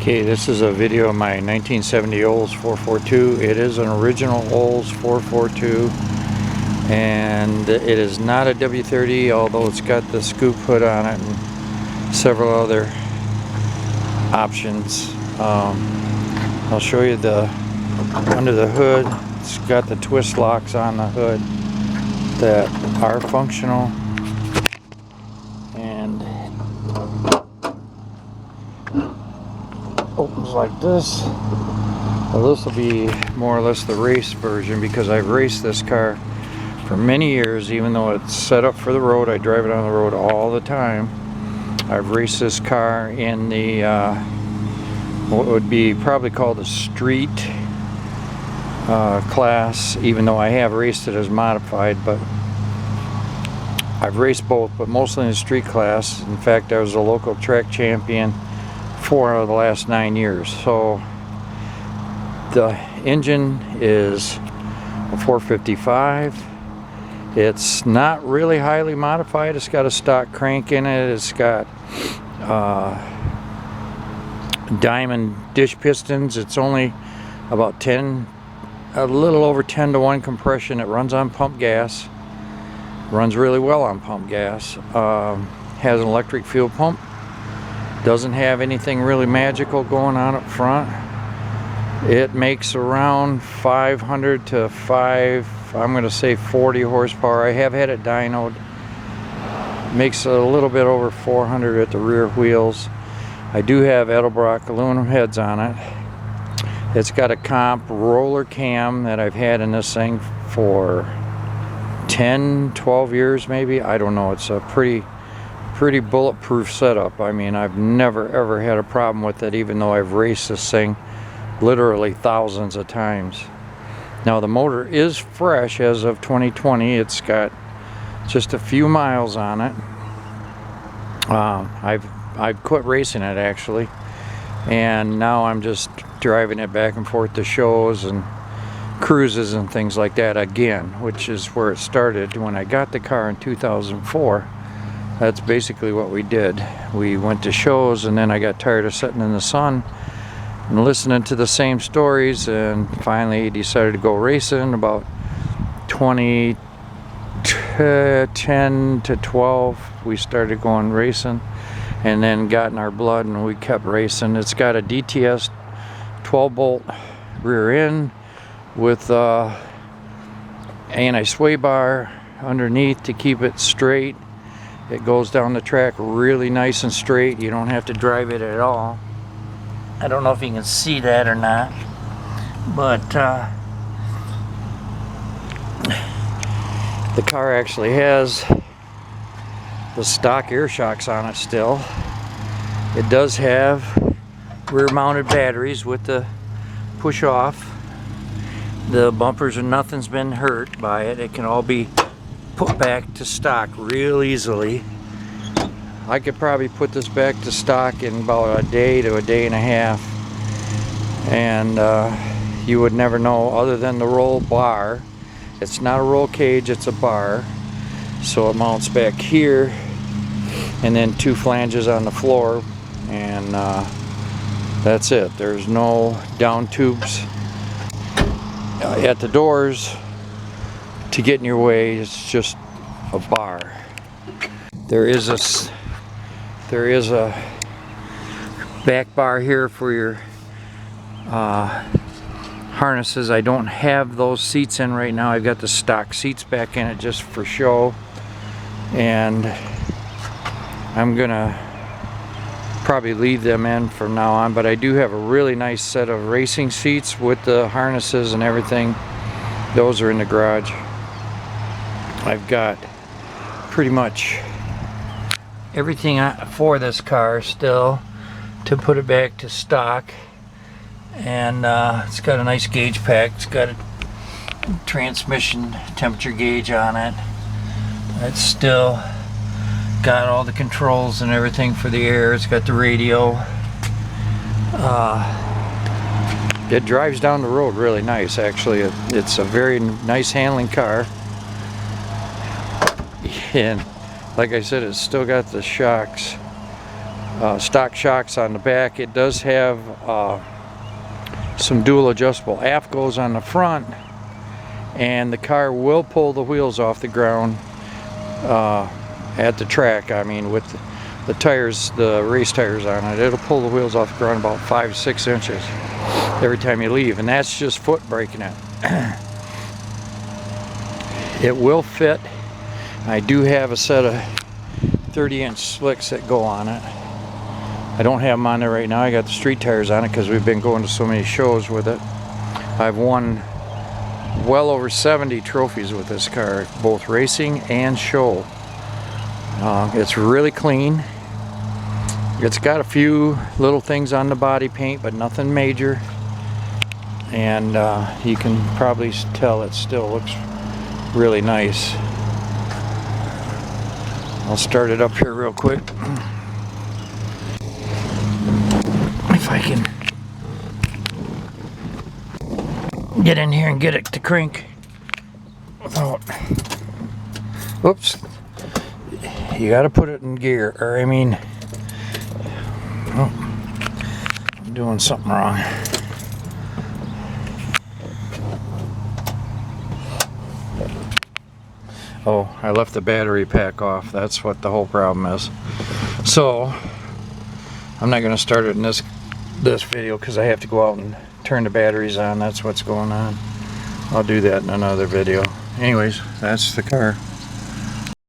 Okay, this is a video of my 1970 Olds 442. It is an original Olds 442, and it is not a W30, although it's got the scoop hood on it and several other options. I'll show you the under the hood. It's got the twist locks on the hood that are functional, and opens like this. Well, this will be more or less the race version, because I've raced this car for many years. Even though it's set up for the road, I drive it on the road all the time. I've raced this car in the what would be probably called a street class, even though I have raced it as modified. But I've raced both, but mostly in the street class. In fact, I was a local track champion 4 out of the last 9 years. So the engine is a 455. It's not really highly modified. It's got a stock crank in it. It's got diamond dish pistons. It's only about a little over 10 to 1 compression. It runs on pump gas. Runs really well on pump gas. Has an electric fuel pump. Doesn't have anything really magical going on up front. It makes around 500 to 40 horsepower. I have had it dynoed. Makes a little bit over 400 at the rear wheels. I do have Edelbrock aluminum heads on it. It's got a comp roller cam that I've had in this thing for 10, 12 years maybe. I don't know. It's a pretty bulletproof setup. I mean, I've never ever had a problem with it, even though I've raced this thing literally thousands of times. Now the motor is fresh as of 2020. It's got just a few miles on it. I've quit racing it actually, and now I'm just driving it back and forth to shows and cruises and things like that again, which is where it started when I got the car in 2004. That's basically what we did. We went to shows, and then I got tired of sitting in the sun and listening to the same stories, and finally decided to go racing. About 2010 to 12 we started going racing, and then got in our blood and we kept racing. It's got a DTS 12-bolt rear end with anti-sway bar underneath to keep it straight. It goes down the track really nice and straight. You don't have to drive it at all. I don't know if you can see that or not, but the car actually has the stock air shocks on it still. It does have rear mounted batteries with the push off. The bumpers and nothing's been hurt by it. It can all be put back to stock real easily. I could probably put this back to stock in about a day to a day and a half, and you would never know, other than the roll bar. It's not a roll cage, it's a bar, so it mounts back here, and then 2 flanges on the floor, and that's it. There's no down tubes at the doors to get in your way. It's just a bar. There is a back bar here for your harnesses. I don't have those seats in right now. I've got the stock seats back in it just for show, and I'm gonna probably leave them in from now on. But I do have a really nice set of racing seats with the harnesses and everything. Those are in the garage. I've got pretty much everything for this car still to put it back to stock, and it's got a nice gauge pack. It's got a transmission temperature gauge on it. It's still got all the controls and everything for the air. It's got the radio. It drives down the road really nice, actually. It's a very nice handling car, and like I said, it's still got the shocks stock shocks on the back. It does have some dual adjustable aft goes on the front, and the car will pull the wheels off the ground at the track. I mean, with the tires, the race tires on it, it'll pull the wheels off the ground about 5-6 inches every time you leave, and that's just foot braking it. It will fit. I do have a set of 30-inch slicks that go on it. I don't have them on there right now. I got the street tires on it because we've been going to so many shows with it. I've won well over 70 trophies with this car, both racing and show. It's really clean. It's got a few little things on the body paint, but nothing major. And you can probably tell it still looks really nice. I'll start it up here real quick. If I can get in here and get it to crank without, oops, you got to put it in gear, or I mean, oh, I'm doing something wrong. Oh, I left the battery pack off. That's what the whole problem is. So I'm not going to start it in this video because I have to go out and turn the batteries on. That's what's going on. I'll do that in another video. Anyways, that's the car.